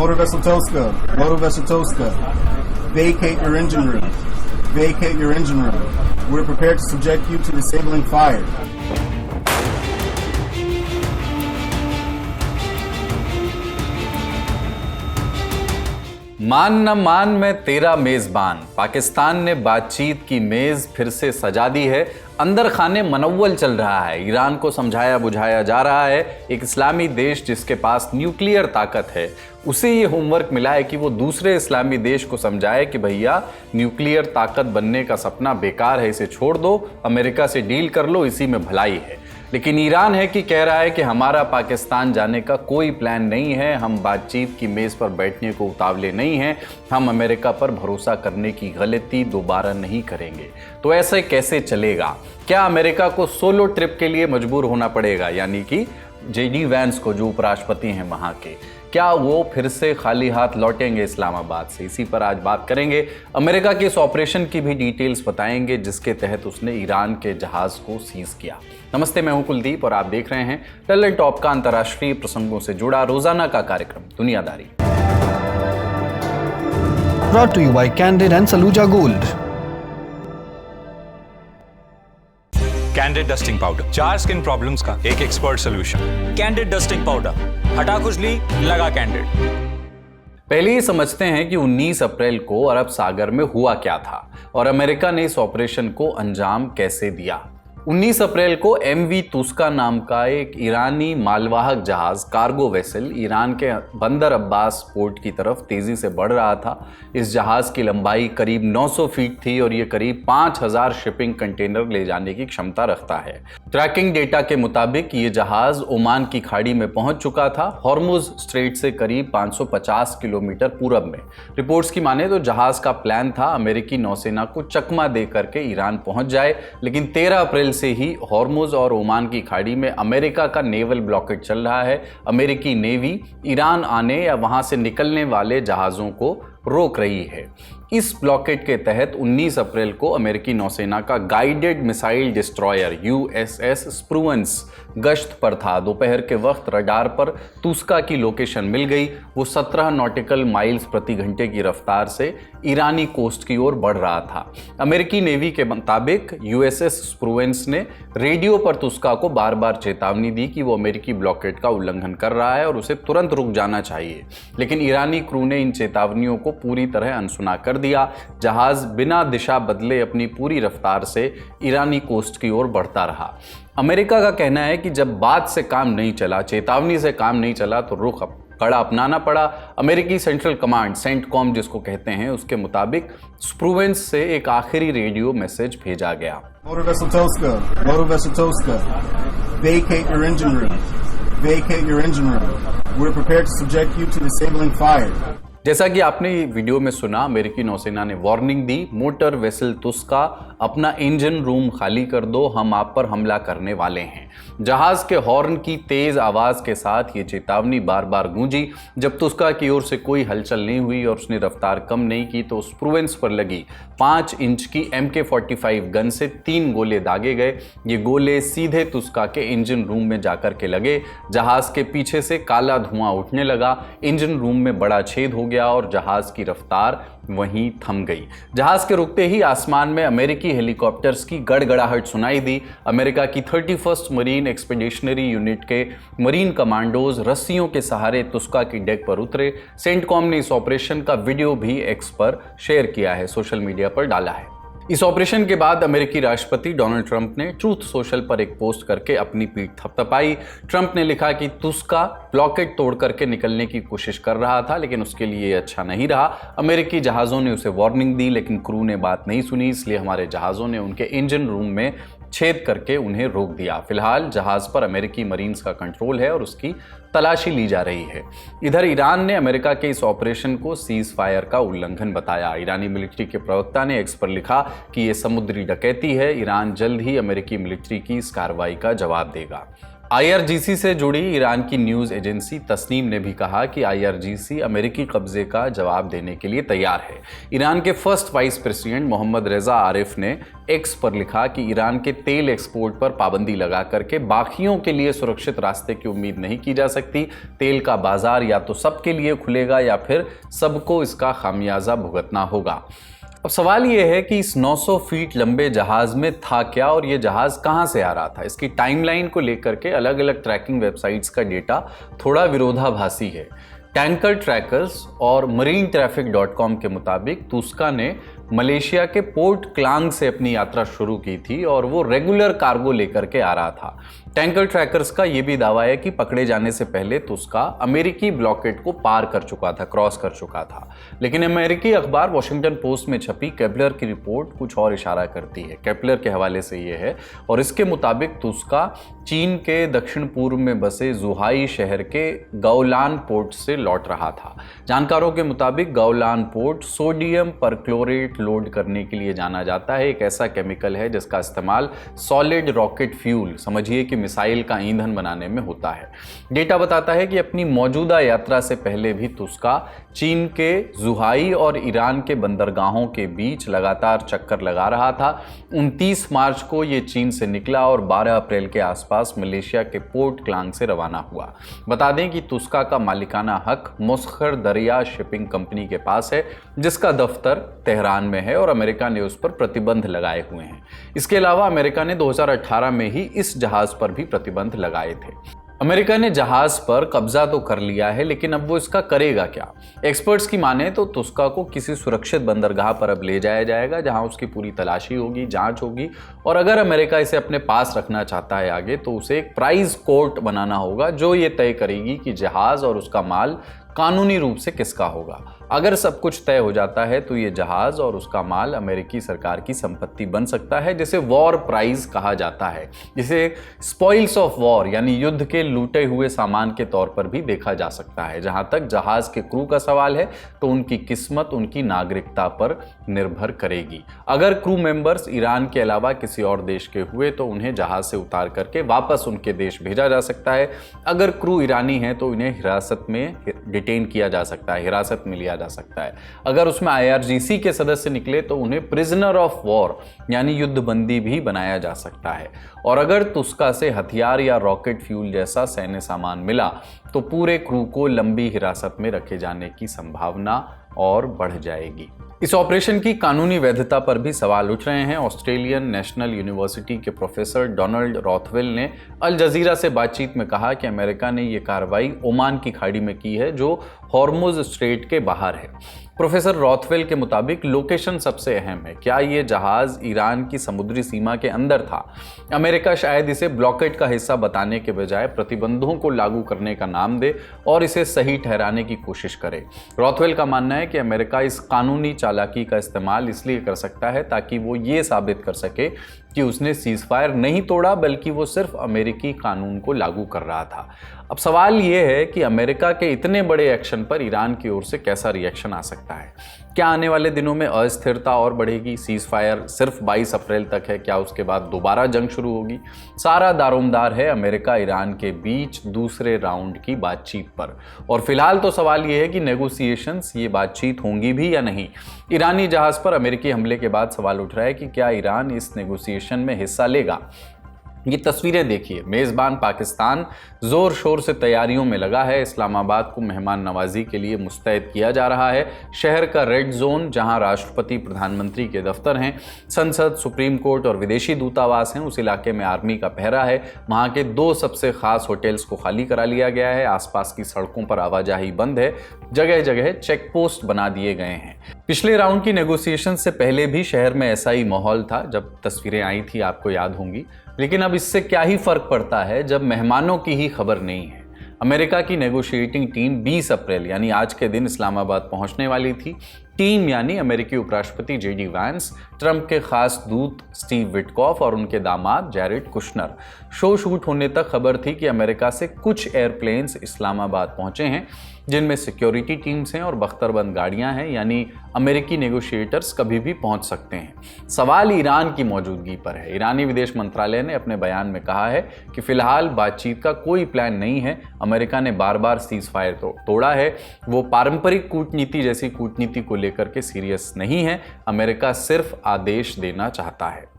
Motor Vessel Tosca. Motor Vessel Tosca. Vacate your engine room. Vacate your engine room. We're prepared to subject you to disabling fire. मान न मान मैं तेरा मेजबान। पाकिस्तान ने बातचीत की मेज फिर से सजा दी है। अंदर खाने मनव्वल चल रहा है। ईरान को समझाया बुझाया जा रहा है। एक इस्लामी देश जिसके पास न्यूक्लियर ताकत है, उसे ये होमवर्क मिला है कि वो दूसरे इस्लामी देश को समझाए कि भैया न्यूक्लियर ताकत बनने का सपना बेकार है, इसे छोड़ दो, अमेरिका से डील कर लो, इसी में भलाई है। लेकिन ईरान है कि कह रहा है कि हमारा पाकिस्तान जाने का कोई प्लान नहीं है, हम बातचीत की मेज़ पर बैठने को उतावले नहीं हैं, हम अमेरिका पर भरोसा करने की गलती दोबारा नहीं करेंगे। तो ऐसे कैसे चलेगा? क्या अमेरिका को सोलो ट्रिप के लिए मजबूर होना पड़ेगा, यानी कि जेडी वैंस को, जो उपराष्ट्रपति हैं वहाँ के, क्या वो फिर से खाली हाथ लौटेंगे इस्लामाबाद से? इसी पर आज बात करेंगे। अमेरिका के इस ऑपरेशन की भी डिटेल्स बताएंगे जिसके तहत उसने ईरान के जहाज को सीज किया। नमस्ते, मैं हूं कुलदीप और आप देख रहे हैं टैलेंट टॉप का अंतर्राष्ट्रीय प्रसंगों से जुड़ा रोजाना का कार्यक्रम दुनियादारी। Brought to you by Candid and Saluja Gold. Candid dusting powder, 4 skin problems का एक expert solution. Candid dusting powder, हटा खुजली, लगा कैंडिड। पहले ही समझते हैं कि 19 अप्रैल को अरब सागर में हुआ क्या था और अमेरिका ने इस ऑपरेशन को अंजाम कैसे दिया। 19 अप्रैल को MV तुस्का नाम का एक ईरानी मालवाहक जहाज कार्गो वेसल ईरान के बंदर अब्बास पोर्ट की तरफ तेजी से बढ़ रहा था। इस जहाज की लंबाई करीब 900 फीट थी और ये करीब 5000 शिपिंग कंटेनर ले जाने की क्षमता रखता है। ट्रैकिंग डेटा के मुताबिक ये जहाज ओमान की खाड़ी में पहुंच चुका था, हॉर्मुज स्ट्रेट से करीब 550 किलोमीटर पूरब में। रिपोर्ट्स की माने तो जहाज का प्लान था अमेरिकी नौसेना को चकमा दे करके ईरान पहुंच जाए, लेकिन 13 अप्रैल से ही हॉर्मुज और ओमान की खाड़ी में अमेरिका का नेवल ब्लॉकेट चल रहा है। अमेरिकी नेवी ईरान आने या वहां से निकलने वाले जहाजों को रोक रही है। इस ब्लॉकेट के तहत 19 अप्रैल को अमेरिकी नौसेना का गाइडेड मिसाइल डिस्ट्रॉयर USS स्प्रूवेंस गश्त पर था। दोपहर के वक्त रडार पर तुस्का की लोकेशन मिल गई। वो 17 नॉटिकल माइल्स प्रति घंटे की रफ्तार से ईरानी कोस्ट की ओर बढ़ रहा था। अमेरिकी नेवी के मुताबिक USS स्प्रूवेंस ने रेडियो पर तुस्का को बार बार चेतावनी दी कि वो अमेरिकी ब्लॉकेट का उल्लंघन कर रहा है और उसे तुरंत रुक जाना चाहिए, लेकिन ईरानी क्रू ने इन चेतावनियों को पूरी तरह अनसुना कर दिया। जहाज बिना दिशा बदले अपनी पूरी रफ्तार से ईरानी कोस्ट की ओर बढ़ता रहा। अमेरिका का कहना है कि जब बात से काम नहीं चला, चेतावनी से काम नहीं चला, तो रुख कड़ा अपनाना पड़ा। अमेरिकी सेंट्रल कमांड, सेंटकॉम जिसको कहते हैं, उसके मुताबिक स्प्रूवेंस से एक आखिरी रेडियो मैसेज भेजा गया। Motor Vessel Tosca. Motor Vessel Tosca. Vacate your engine room. Vacate your engine room. We're prepared to subject you to disabling fire. जैसा कि आपने वीडियो में सुना, अमेरिकी नौसेना ने वार्निंग दी, मोटर वेसल तुस्का, अपना इंजन रूम खाली कर दो, हम आप पर हमला करने वाले हैं। जहाज के हॉर्न की तेज आवाज के साथ ये चेतावनी बार बार गूंजी। जब तुस्का की ओर से कोई हलचल नहीं हुई और उसने रफ्तार कम नहीं की तो स्प्रूवेंस पर लगी 5 इंच की MK-45 गन से 3 गोले दागे गए। ये गोले सीधे तुस्का के इंजन रूम में जाकर के लगे। जहाज के पीछे से काला धुआं उठने लगा, इंजन रूम में बड़ा छेद हो गया और जहाज की रफ्तार वहीं थम गई। जहाज के रुकते ही आसमान में अमेरिकी हेलीकॉप्टर्स की गड़गड़ाहट सुनाई दी। अमेरिका की 31st मरीन एक्सपीडिशनरी यूनिट के मरीन कमांडोज रस्सियों के सहारे तुस्का की डेक पर उतरे। सेंटकॉम ने इस ऑपरेशन का वीडियो भी एक्स पर शेयर किया है, सोशल मीडिया पर डाला है। इस ऑपरेशन के बाद अमेरिकी राष्ट्रपति डोनाल्ड ट्रंप ने ट्रूथ सोशल पर एक पोस्ट करके अपनी पीठ थपथपाई। ट्रंप ने लिखा कि तुस्का ब्लॉकेट तोड़ करके निकलने की कोशिश कर रहा था, लेकिन उसके लिए अच्छा नहीं रहा। अमेरिकी जहाज़ों ने उसे वार्निंग दी, लेकिन क्रू ने बात नहीं सुनी, इसलिए हमारे जहाज़ों ने उनके इंजन रूम में छेद करके उन्हें रोक दिया। फिलहाल जहाज पर अमेरिकी मरीन्स का कंट्रोल है और उसकी तलाशी ली जा रही है। इधर ईरान ने अमेरिका के इस ऑपरेशन को सीज फायर का उल्लंघन बताया। ईरानी मिलिट्री के प्रवक्ता ने एक्स पर लिखा कि यह समुद्री डकैती है, ईरान जल्द ही अमेरिकी मिलिट्री की इस कार्रवाई का जवाब देगा। IRGC से जुड़ी ईरान की न्यूज एजेंसी तस्नीम ने भी कहा कि IRGC अमेरिकी कब्जे का जवाब देने के लिए तैयार है। ईरान के फर्स्ट वाइस प्रेसिडेंट मोहम्मद रेजा आरिफ ने एक्स पर लिखा कि ईरान के तेल एक्सपोर्ट पर पाबंदी लगा करके बाकियों के लिए सुरक्षित रास्ते की उम्मीद नहीं की जा सकती। तेल का बाजार या तो सबके लिए खुलेगा या फिर सबको इसका खामियाजा भुगतना होगा। अब सवाल यह है कि इस 900 फीट लंबे जहाज में था क्या और यह जहाज कहां से आ रहा था। इसकी टाइमलाइन को लेकर के अलग अलग ट्रैकिंग वेबसाइट्स का डेटा थोड़ा विरोधाभासी है। टैंकर ट्रैकर्स और marinetraffic.com के मुताबिक तुस्का ने मलेशिया के पोर्ट क्लांग से अपनी यात्रा शुरू की थी और वो रेगुलर कार्गो लेकर के आ रहा था। टैंकर ट्रैकर्स का यह भी दावा है कि पकड़े जाने से पहले तुस्का अमेरिकी ब्लॉकेड को पार कर चुका था, क्रॉस कर चुका था। लेकिन अमेरिकी अखबार वॉशिंगटन पोस्ट में छपी केपलर की रिपोर्ट कुछ और इशारा करती है। केपलर के हवाले से यह है और इसके मुताबिक तुस्का चीन के दक्षिण पूर्व में बसे जुहाई शहर के गौलान पोर्ट से लौट रहा था। जानकारों के मुताबिक गौलान पोर्ट सोडियम परक्लोरेट लोड करने के लिए जाना जाता है। एक ऐसा केमिकल है जिसका इस्तेमाल सॉलिड रॉकेट फ्यूल, समझिए कि मिसाइल का ईंधन बनाने में होता है। डेटा बताता है कि अपनी मौजूदा यात्रा से पहले भी तुस्का चीन के जुहाई और ईरान के बंदरगाहों के बीच लगातार चक्कर लगा रहा था। 29 मार्च को यह चीन से निकला और 12 अप्रैल के आसपास मलेशिया के पोर्ट क्लांग से रवाना हुआ। बता दें कि तुस्का का मालिकाना हक मुस्खर दरिया शिपिंग कंपनी के पास है, जिसका दफ्तर तेहरान में है और अमेरिका ने उस पर प्रतिबंध लगाए हुए हैं। इसके अलावा अमेरिका ने 2018 में ही इस जहाज पर भी प्रतिबंध लगाए थे। अमेरिका ने जहाज पर कब्जा तो कर लिया है, लेकिन अब वो इसका करेगा क्या? एक्सपर्ट्स की माने तो तुस्का को किसी सुरक्षित बंदरगाह पर अब ले जाया जाएगा, जहां उसकी पूरी तलाशी होगी, जांच होगी और अगर अमेरिका इसे अपने पास रखना चाहता है आगे, तो उसे एक प्राइज कोर्ट बनाना होगा जो ये तय करेगी कि जहाज और उसका माल कानूनी रूप से किसका होगा। अगर सब कुछ तय हो जाता है तो ये जहाज और उसका माल अमेरिकी सरकार की संपत्ति बन सकता है, जिसे वॉर प्राइज कहा जाता है, जिसे स्पॉइल्स ऑफ वॉर यानी युद्ध के लूटे हुए सामान के तौर पर भी देखा जा सकता है। जहां तक जहाज के क्रू का सवाल है तो उनकी किस्मत उनकी नागरिकता पर निर्भर करेगी। अगर क्रू मेंबर्स ईरान के अलावा किसी और देश के हुए तो उन्हें जहाज से उतार करके वापस उनके देश भेजा जा सकता है। अगर क्रू ईरानी है तो उन्हें हिरासत में डिटेन किया जा सकता है, हिरासत में लिया जा सकता है। अगर उसमें IRGC के सदस्य निकले तो उन्हें प्रिजनर ऑफ वॉर यानी युद्धबंदी भी बनाया जा सकता है। और अगर तुस्का से हथियार या रॉकेट फ्यूल जैसा सैन्य सामान मिला तो पूरे क्रू को लंबी हिरासत में रखे जाने की संभावना और बढ़ जाएगी। इस ऑपरेशन की कानूनी वैधता पर भी सवाल उठ रहे हैं। ऑस्ट्रेलियन नेशनल यूनिवर्सिटी के प्रोफेसर डोनाल्ड रॉथवेल ने अल जजीरा से बातचीत में कहा कि अमेरिका ने यह कार्रवाई ओमान की खाड़ी में की है, जो हॉर्मुज स्ट्रेट के बाहर है। प्रोफेसर रॉथवेल के मुताबिक लोकेशन सबसे अहम है। क्या ये जहाज ईरान की समुद्री सीमा के अंदर था? अमेरिका शायद इसे ब्लॉकेड का हिस्सा बताने के बजाय प्रतिबंधों को लागू करने का नाम दे और इसे सही ठहराने की कोशिश करे। रॉथवेल का मानना है कि अमेरिका इस कानूनी चालाकी का इस्तेमाल इसलिए कर सकता है ताकि वो ये साबित कर सके कि उसने सीजफायर नहीं तोड़ा, बल्कि वो सिर्फ अमेरिकी कानून को लागू कर रहा था। अब सवाल ये है कि अमेरिका के इतने बड़े एक्शन पर ईरान की ओर से कैसा रिएक्शन आ सकता है? क्या आने वाले दिनों में अस्थिरता और बढ़ेगी? सीजफायर सिर्फ 22 अप्रैल तक है, क्या उसके बाद दोबारा जंग शुरू होगी? सारा दारोमदार है अमेरिका ईरान के बीच दूसरे राउंड की बातचीत पर। और फिलहाल तो सवाल यह है कि नेगोशिएशंस, ये बातचीत होंगी भी या नहीं। ईरानी जहाज पर अमेरिकी हमले के बाद सवाल उठ रहा है कि क्या ईरान इस नेगोशिएशन में हिस्सा लेगा। ये तस्वीरें देखिए, मेज़बान पाकिस्तान जोर शोर से तैयारियों में लगा है। इस्लामाबाद को मेहमान नवाजी के लिए मुस्तैद किया जा रहा है। शहर का रेड जोन, जहां राष्ट्रपति प्रधानमंत्री के दफ्तर हैं, संसद, सुप्रीम कोर्ट और विदेशी दूतावास हैं, उस इलाके में आर्मी का पहरा है। वहां के 2 सबसे खास होटल्स को खाली करा लिया गया है। आसपास की सड़कों पर आवाजाही बंद है। जगह जगह चेक पोस्ट बना दिए गए हैं। पिछले राउंड की नेगोशिएशन से पहले भी शहर में ऐसा ही माहौल था जब तस्वीरें आई थी, आपको याद होंगी। लेकिन अब इससे क्या ही फर्क पड़ता है जब मेहमानों की ही खबर नहीं है। अमेरिका की नेगोशिएटिंग टीम 20 अप्रैल यानी आज के दिन इस्लामाबाद पहुंचने वाली थी। टीम यानी अमेरिकी उपराष्ट्रपति JD वैंस, ट्रंप के खास दूत स्टीव विटकॉफ और उनके दामाद जैरेड कुशनर। शो शूट होने तक खबर थी कि अमेरिका से कुछ एयरप्लेन्स इस्लामाबाद पहुंचे हैं। जिनमें सिक्योरिटी टीम्स हैं और बख्तरबंद गाड़ियां हैं, यानी अमेरिकी नेगोशिएटर्स कभी भी पहुंच सकते हैं। सवाल ईरान की मौजूदगी पर है। ईरानी विदेश मंत्रालय ने अपने बयान में कहा है कि फिलहाल बातचीत का कोई प्लान नहीं है। अमेरिका ने बार बार सीज फायर तोड़ा है। वो पारंपरिक कूटनीति जैसी कूटनीति को लेकर के सीरियस नहीं है। अमेरिका सिर्फ आदेश देना चाहता है।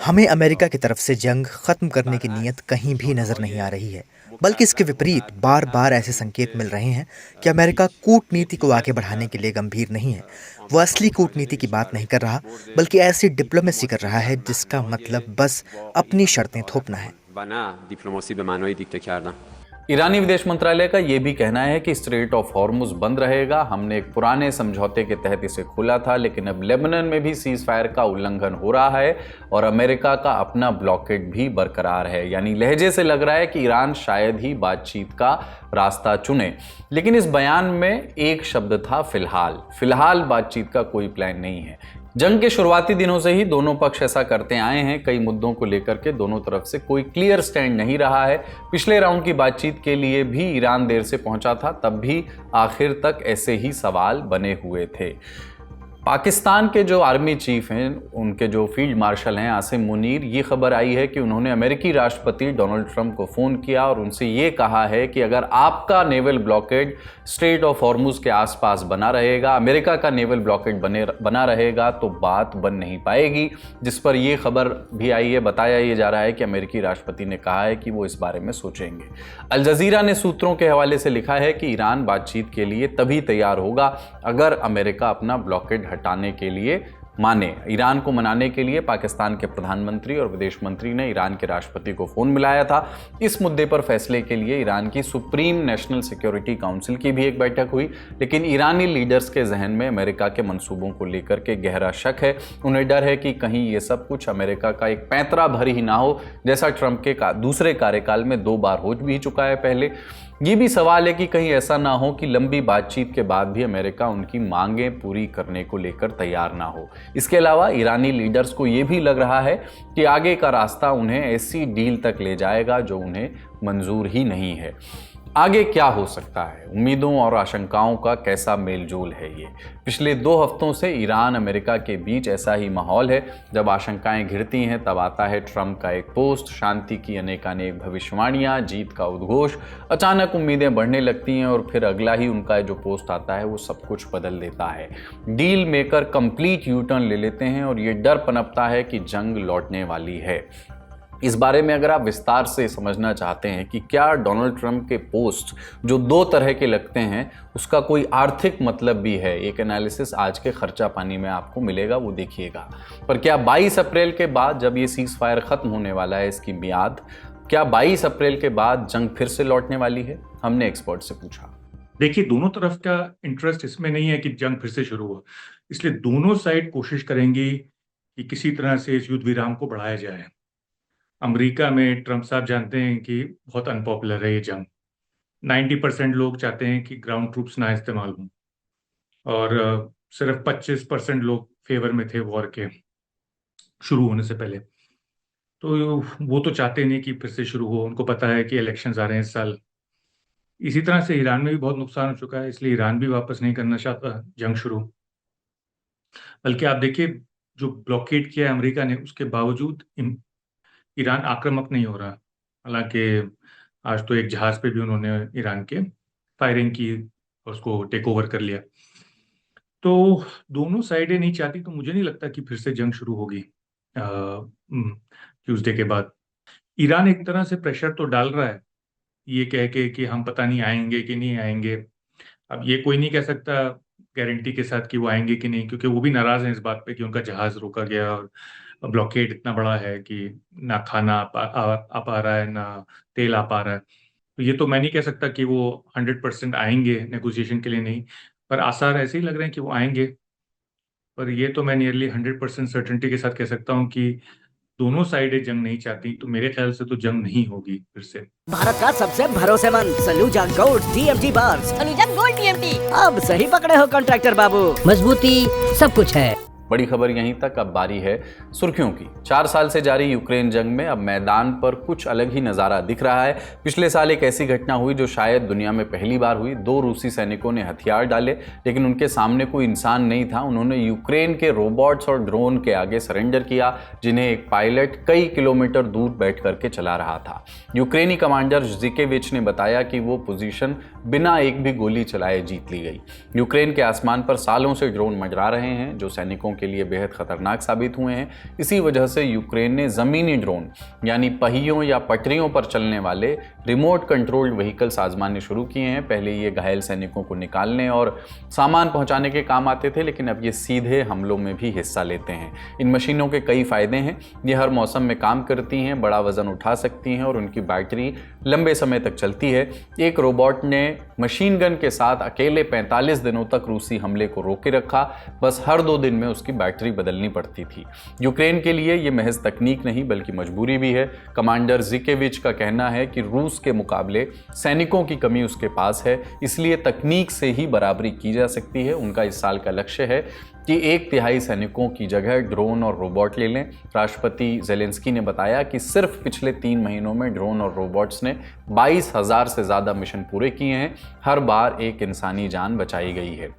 हमें अमेरिका की तरफ से जंग खत्म करने की नीयत कहीं भी नजर नहीं आ रही है, बल्कि इसके विपरीत बार बार ऐसे संकेत मिल रहे हैं कि अमेरिका कूटनीति को आगे बढ़ाने के लिए गंभीर नहीं है। वो असली कूटनीति की बात नहीं कर रहा, बल्कि ऐसी डिप्लोमेसी कर रहा है जिसका मतलब बस अपनी शर्तें थोपना है। ईरानी विदेश मंत्रालय का यह भी कहना है कि स्ट्रेट ऑफ हॉर्मुज बंद रहेगा। हमने एक पुराने समझौते के तहत इसे खोला था, लेकिन अब लेबनान में भी सीज फायर का उल्लंघन हो रहा है और अमेरिका का अपना ब्लॉकेड भी बरकरार है। यानी लहजे से लग रहा है कि ईरान शायद ही बातचीत का रास्ता चुने। लेकिन इस बयान में एक शब्द था फिलहाल। फिलहाल बातचीत का कोई प्लान नहीं है। जंग के शुरुआती दिनों से ही दोनों पक्ष ऐसा करते आए हैं। कई मुद्दों को लेकर के दोनों तरफ से कोई क्लियर स्टैंड नहीं रहा है। पिछले राउंड की बातचीत के लिए भी ईरान देर से पहुंचा था, तब भी आखिर तक ऐसे ही सवाल बने हुए थे। पाकिस्तान के जो आर्मी चीफ हैं, उनके जो फील्ड मार्शल हैं आसिम मुनीर, ये खबर आई है कि उन्होंने अमेरिकी राष्ट्रपति डोनाल्ड ट्रंप को फ़ोन किया और उनसे ये कहा है कि अगर आपका naval blockade straight of Hormuz के आसपास बना रहेगा, अमेरिका का नेवल ब्लॉकेड बना रहेगा, तो बात बन नहीं पाएगी। जिस पर यह खबर भी आई है, बताया ये जा रहा है कि अमेरिकी राष्ट्रपति ने कहा है कि वो इस बारे में सोचेंगे। अल जजीरा ने सूत्रों के हवाले से लिखा है कि ईरान बातचीत के लिए तभी तैयार होगा अगर अमेरिका अपना ब्लॉकेड हटाने के लिए माने। ईरान को मनाने के लिए पाकिस्तान के प्रधानमंत्री और विदेश मंत्री ने ईरान के राष्ट्रपति को फोन मिलाया था। इस मुद्दे पर फैसले के लिए ईरान की सुप्रीम नेशनल सिक्योरिटी काउंसिल की भी एक बैठक हुई, लेकिन ईरानी लीडर्स के जहन में अमेरिका के मंसूबों को लेकर के गहरा शक है। उन्हें डर है कि कहीं ये सब कुछ अमेरिका का एक पैंतरा भर ही ना हो, जैसा ट्रंप के दूसरे कार्यकाल में 2 बार हो भी चुका है पहले। ये भी सवाल है कि कहीं ऐसा ना हो कि लंबी बातचीत के बाद भी अमेरिका उनकी मांगें पूरी करने को लेकर तैयार ना हो। इसके अलावा ईरानी लीडर्स को ये भी लग रहा है कि आगे का रास्ता उन्हें ऐसी डील तक ले जाएगा जो उन्हें मंजूर ही नहीं है। आगे क्या हो सकता है? उम्मीदों और आशंकाओं का कैसा मेलजोल है ये? पिछले 2 हफ्तों से ईरान अमेरिका के बीच ऐसा ही माहौल है। जब आशंकाएं घिरती हैं तब आता है ट्रंप का एक पोस्ट, शांति की अनेकानेक भविष्यवाणियां, जीत का उद्घोष। अचानक उम्मीदें बढ़ने लगती हैं और फिर अगला ही उनका जो पोस्ट आता है वो सब कुछ बदल देता है। Deal maker complete U turn ले लेते हैं और ये डर पनपता है कि जंग लौटने वाली है। इस बारे में अगर आप विस्तार से समझना चाहते हैं कि क्या डोनाल्ड ट्रंप के पोस्ट जो 2 तरह के लगते हैं उसका कोई आर्थिक मतलब भी है, एक एनालिसिस आज के खर्चा पानी में आपको मिलेगा, वो देखिएगा। पर क्या 22 अप्रैल के बाद, जब ये सीज फायर खत्म होने वाला है इसकी मियाद, क्या 22 अप्रैल के बाद जंग फिर से लौटने वाली है? हमने एक्सपर्ट से पूछा। देखिए, दोनों तरफ का इंटरेस्ट इसमें नहीं है कि जंग फिर से शुरू हो, इसलिए दोनों साइड कोशिश करेंगी कि किसी तरह से इस युद्ध विराम को बढ़ाया जाए। अमेरिका में ट्रंप साहब जानते हैं कि बहुत अनपॉपुलर है ये जंग। 90% लोग चाहते हैं कि ग्राउंड ट्रूप्स ना इस्तेमाल हों और सिर्फ 25% लोग फेवर में थे वॉर के शुरू होने से पहले। तो वो तो चाहते नहीं कि फिर से शुरू हो, उनको पता है कि इलेक्शंस आ रहे हैं इस साल। इसी तरह से ईरान में भी बहुत नुकसान हो चुका है, इसलिए ईरान भी वापस नहीं करना चाहता जंग शुरू। बल्कि आप देखिए, जो ब्लॉकेड किया है अमेरिका ने, उसके बावजूद ईरान आक्रामक नहीं हो रहा। हालांकि आज तो एक जहाज पे भी उन्होंने ईरान के फायरिंग की और उसको टेक ओवर कर लिया। तो दोनों साइडें नहीं चाहती, तो मुझे नहीं लगता कि फिर से जंग शुरू होगी ट्यूसडे के बाद। ईरान एक तरह से प्रेशर तो डाल रहा है, ये कह के कि हम पता नहीं आएंगे कि नहीं आएंगे। अब ये कोई नहीं कह सकता गारंटी के साथ कि वो आएंगे कि नहीं, क्योंकि वो भी नाराज हैं इस बात पे कि उनका जहाज रोका गया और ब्लॉकेड इतना बड़ा है कि ना खाना आ पा रहा है, ना तेल आ पा रहा है। तो ये तो मैं नहीं कह सकता कि वो 100% आएंगे नेगोशिएशन के लिए, नहीं, पर आसार ऐसे ही लग रहे हैं कि वो आएंगे। पर ये तो मैं नियरली 100% सर्टेनिटी के साथ कह सकता हूँ कि दोनों साइडें जंग नहीं चाहती, तो मेरे ख्याल से तो जंग नहीं होगी फिर से। भारत का सबसे भरोसेमंद Saluja gold TMT bars. Saluja gold TMT। अब सही पकड़े हो कॉन्ट्रैक्टर बाबू, मजबूती सब कुछ है। बड़ी खबर यहीं तक, अब बारी है सुर्खियों की। 4 साल से जारी यूक्रेन जंग में अब मैदान पर कुछ अलग ही नज़ारा दिख रहा है। पिछले साल एक ऐसी घटना हुई जो शायद दुनिया में पहली बार हुई। 2 रूसी सैनिकों ने हथियार डाले, लेकिन उनके सामने कोई इंसान नहीं था। उन्होंने यूक्रेन के रोबोट्स और ड्रोन के आगे सरेंडर किया, जिन्हें एक पायलट कई किलोमीटर दूर बैठ करके चला रहा था। यूक्रेनी कमांडर ज़िकेविच ने बताया कि वो पोजीशन बिना एक भी गोली चलाए जीत ली गई। यूक्रेन के आसमान पर सालों से ड्रोन मंडरा रहे हैं, जो सैनिकों के लिए बेहद खतरनाक साबित हुए हैं। इसी वजह से यूक्रेन ने ज़मीनी ड्रोन यानी पहियों या पटरियों पर चलने वाले रिमोट कंट्रोल्ड व्हीकल्स आजमाने शुरू किए हैं। पहले ये घायल सैनिकों को निकालने और सामान पहुंचाने के काम आते थे, लेकिन अब ये सीधे हमलों में भी हिस्सा लेते हैं। इन मशीनों के कई फायदे हैं। ये हर मौसम में काम करती हैं, बड़ा वजन उठा सकती हैं और उनकी बैटरी लंबे समय तक चलती है। एक रोबोट ने मशीन गन के साथ अकेले 45 दिनों तक रूसी हमले को रोके रखा। बस हर 2 दिन में उसकी बैटरी बदलनी पड़ती थी। यूक्रेन के लिए ये महज तकनीक नहीं बल्कि मजबूरी भी है। कमांडर ज़िकेविच का कहना है कि रूस के मुकाबले सैनिकों की कमी उसके पास है, इसलिए तकनीक से ही बराबरी की जा सकती है। उनका इस साल का लक्ष्य है कि 1/3 सैनिकों की जगह ड्रोन और रोबोट ले लें। राष्ट्रपति ज़ेलेंस्की ने बताया कि सिर्फ पिछले 3 महीनों में ड्रोन और रोबोट्स ने 22,000 से ज़्यादा मिशन पूरे किए हैं। हर बार एक इंसानी जान बचाई गई है।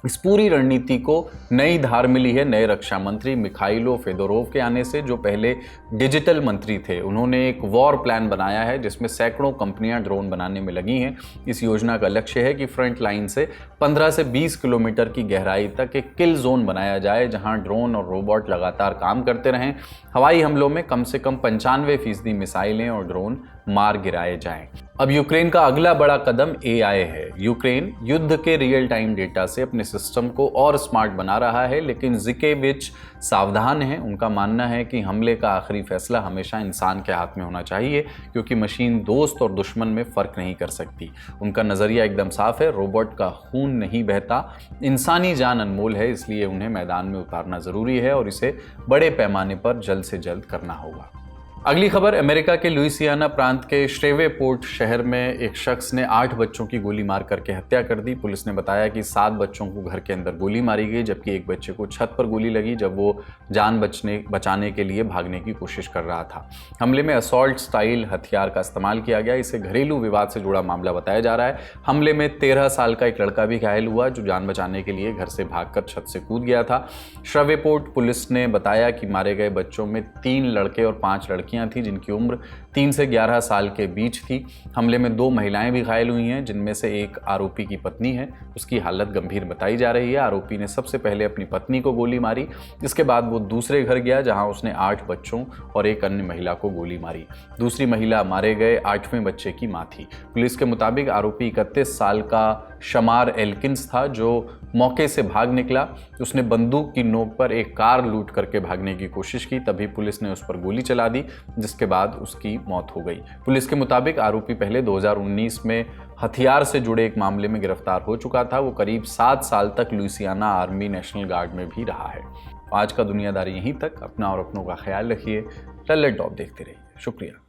इस पूरी रणनीति को नई धार मिली है नए रक्षा मंत्री मिखाइलो फेदोरोव के आने से, जो पहले डिजिटल मंत्री थे। उन्होंने एक वॉर प्लान बनाया है जिसमें सैकड़ों कंपनियां ड्रोन बनाने में लगी हैं। इस योजना का लक्ष्य है कि फ्रंट लाइन से 15 से 20 किलोमीटर की गहराई तक एक किल जोन बनाया जाए, जहां ड्रोन और रोबोट लगातार काम करते रहें। हवाई हमलों में कम से कम 95% मिसाइलें और ड्रोन मार गिराए जाएं। अब यूक्रेन का अगला बड़ा कदम AI है। यूक्रेन युद्ध के रियल टाइम डेटा से अपने सिस्टम को और स्मार्ट बना रहा है, लेकिन ज़िकेविच सावधान हैं। उनका मानना है कि हमले का आखिरी फैसला हमेशा इंसान के हाथ में होना चाहिए, क्योंकि मशीन दोस्त और दुश्मन में फ़र्क नहीं कर सकती। उनका नज़रिया एकदम साफ है, रोबोट का खून नहीं बहता, इंसानी जान अनमोल है, इसलिए उन्हें मैदान में उतारना ज़रूरी है और इसे बड़े पैमाने पर जल्द से जल्द करना होगा। अगली खबर, अमेरिका के लुइसियाना प्रांत के श्रेवेपोर्ट शहर में एक शख्स ने 8 बच्चों की गोली मार करके हत्या कर दी। पुलिस ने बताया कि 7 बच्चों को घर के अंदर गोली मारी गई, जबकि एक बच्चे को छत पर गोली लगी जब वो जान बचाने के लिए भागने की कोशिश कर रहा था। हमले में असॉल्ट स्टाइल हथियार का इस्तेमाल किया गया। इसे घरेलू विवाद से जुड़ा मामला बताया जा रहा है। हमले में 13 साल का एक लड़का भी घायल हुआ, जो जान बचाने के लिए घर से भागकर छत से कूद गया था। श्रेवेपोर्ट पुलिस ने बताया कि मारे गए बच्चों में 3 लड़के और 5 लड़कियां थी, जिनकी उम्र 3 से 11 साल के बीच थी। हमले में 2 महिलाएं भी घायल हुई हैं, जिनमें से एक आरोपी की पत्नी है। उसकी हालत गंभीर बताई जा रही है। आरोपी ने सबसे पहले अपनी पत्नी को गोली मारी, इसके बाद वो दूसरे घर गया जहां उसने 8 बच्चों और एक अन्य महिला को गोली मारी। दूसरी महिला मारे गए 8वें बच्चे की मां थी। पुलिस के मुताबिक आरोपी 31 साल का शमार एल्किंस था, जो मौके से भाग निकला। उसने बंदूक की नोक पर एक कार लूट करके भागने की कोशिश की, तभी पुलिस ने उस पर गोली चला दी, जिसके बाद उसकी मौत हो गई। पुलिस के मुताबिक आरोपी पहले 2019 में हथियार से जुड़े एक मामले में गिरफ्तार हो चुका था। वो करीब 7 साल तक लुइसियाना आर्मी नेशनल गार्ड में भी रहा है। आज का दुनियादारी यहीं तक। अपना और अपनों का ख्याल रखिए। लल्लत टॉप देखते रहिए। शुक्रिया।